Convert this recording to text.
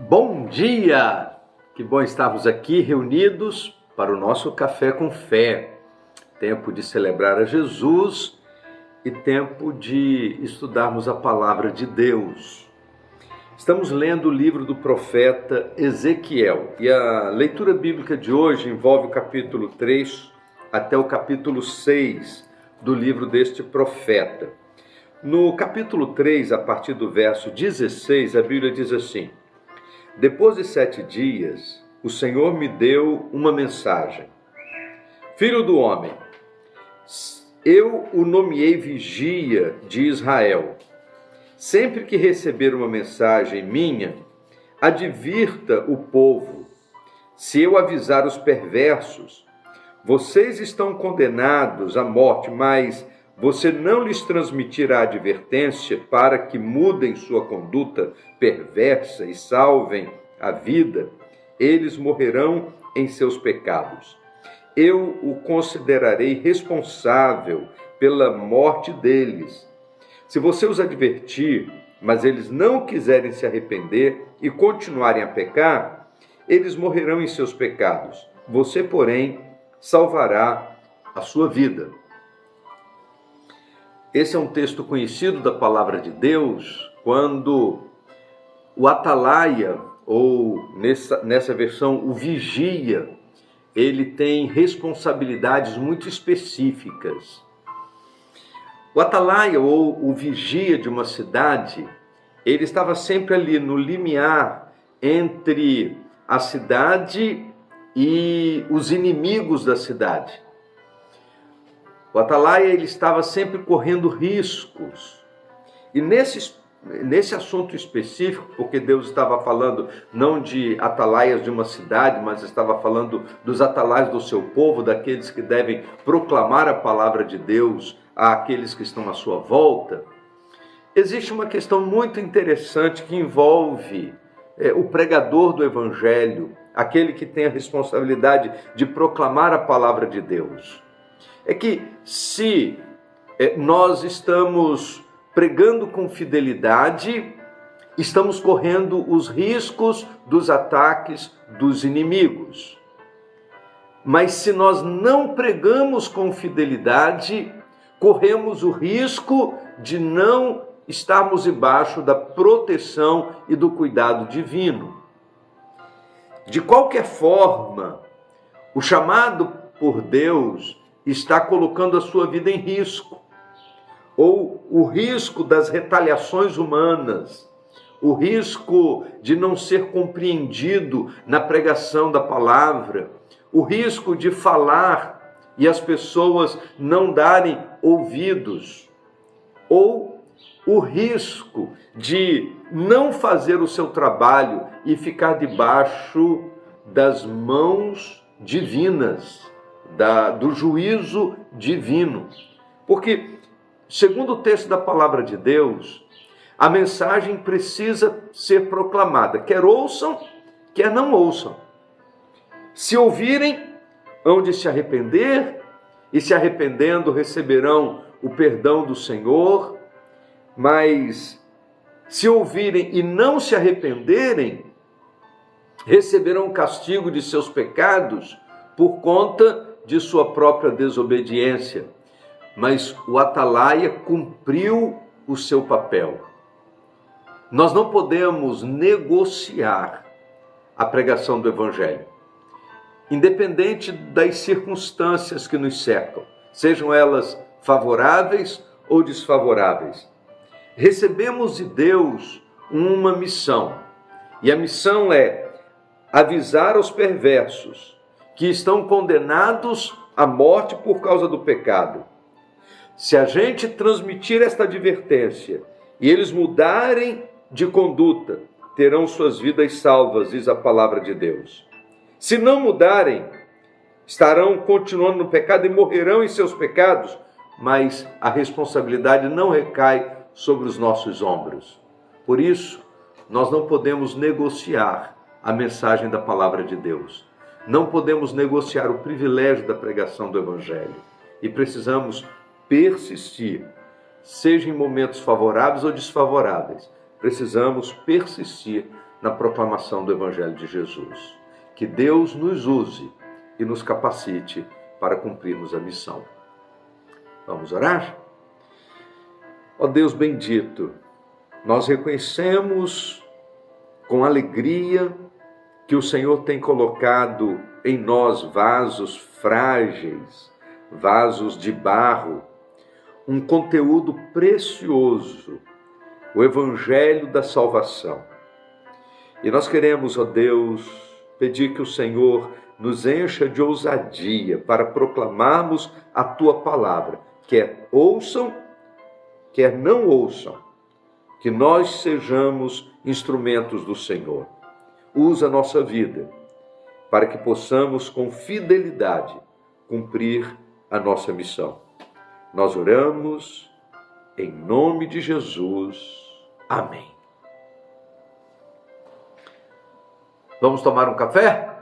Bom dia! Que bom estarmos aqui reunidos para o nosso Café com Fé. Tempo de celebrar a Jesus e tempo de estudarmos a palavra de Deus. Estamos lendo o livro do profeta Ezequiel e a leitura bíblica de hoje envolve o capítulo 3 até o capítulo 6 do livro deste profeta. No capítulo 3, a partir do verso 16, a Bíblia diz assim: Depois de 7 dias, o Senhor me deu uma mensagem. Filho do homem, eu o nomeei vigia de Israel. Sempre que receber uma mensagem minha, advirta o povo. Se eu avisar os perversos, vocês estão condenados à morte, mas você não lhes transmitirá advertência para que mudem sua conduta perversa e salvem a vida, eles morrerão em seus pecados. Eu o considerarei responsável pela morte deles. Se você os advertir, mas eles não quiserem se arrepender e continuarem a pecar, eles morrerão em seus pecados. Você, porém, salvará a sua vida. Esse é um texto conhecido da palavra de Deus, quando o atalaia, ou nessa versão, o vigia, ele tem responsabilidades muito específicas. O atalaia, ou o vigia de uma cidade, ele estava sempre ali no limiar entre a cidade e os inimigos da cidade. O atalaia, ele estava sempre correndo riscos. E nesse assunto específico, porque Deus estava falando não de atalaias de uma cidade, mas estava falando dos atalaias do seu povo, daqueles que devem proclamar a palavra de Deus àqueles que estão à sua volta, existe uma questão muito interessante que envolve o pregador do evangelho, aquele que tem a responsabilidade de proclamar a palavra de Deus. É que se nós estamos pregando com fidelidade, estamos correndo os riscos dos ataques dos inimigos. Mas se nós não pregamos com fidelidade, corremos o risco de não estarmos debaixo da proteção e do cuidado divino. De qualquer forma, o chamado por Deus está colocando a sua vida em risco, ou o risco das retaliações humanas, o risco de não ser compreendido na pregação da palavra, o risco de falar e as pessoas não darem ouvidos, ou o risco de não fazer o seu trabalho e ficar debaixo das mãos divinas, do juízo divino. Porque, segundo o texto da palavra de Deus, a mensagem precisa ser proclamada, quer ouçam, quer não ouçam. Se ouvirem, hão de se arrepender, e se arrependendo receberão o perdão do Senhor, mas se ouvirem e não se arrependerem, receberão o castigo de seus pecados por conta de sua própria desobediência. Mas o atalaia cumpriu o seu papel. Nós não podemos negociar a pregação do Evangelho, independente das circunstâncias que nos cercam, sejam elas favoráveis ou desfavoráveis. Recebemos de Deus uma missão, e a missão é avisar aos perversos que estão condenados à morte por causa do pecado. Se a gente transmitir esta advertência e eles mudarem de conduta, terão suas vidas salvas, diz a palavra de Deus. Se não mudarem, estarão continuando no pecado e morrerão em seus pecados, mas a responsabilidade não recai sobre os nossos ombros. Por isso, nós não podemos negociar a mensagem da palavra de Deus. Não podemos negociar o privilégio da pregação do Evangelho. E precisamos persistir, seja em momentos favoráveis ou desfavoráveis. Precisamos persistir na proclamação do Evangelho de Jesus. Que Deus nos use e nos capacite para cumprirmos a missão. Vamos orar? Ó Deus bendito, nós reconhecemos com alegria que o Senhor tem colocado em nós vasos frágeis, vasos de barro, um conteúdo precioso, o Evangelho da salvação. E nós queremos, ó Deus, pedir que o Senhor nos encha de ousadia para proclamarmos a Tua palavra, quer ouçam, quer não ouçam, que nós sejamos instrumentos do Senhor. Usa a nossa vida para que possamos com fidelidade cumprir a nossa missão. Nós oramos em nome de Jesus. Amém. Vamos tomar um café?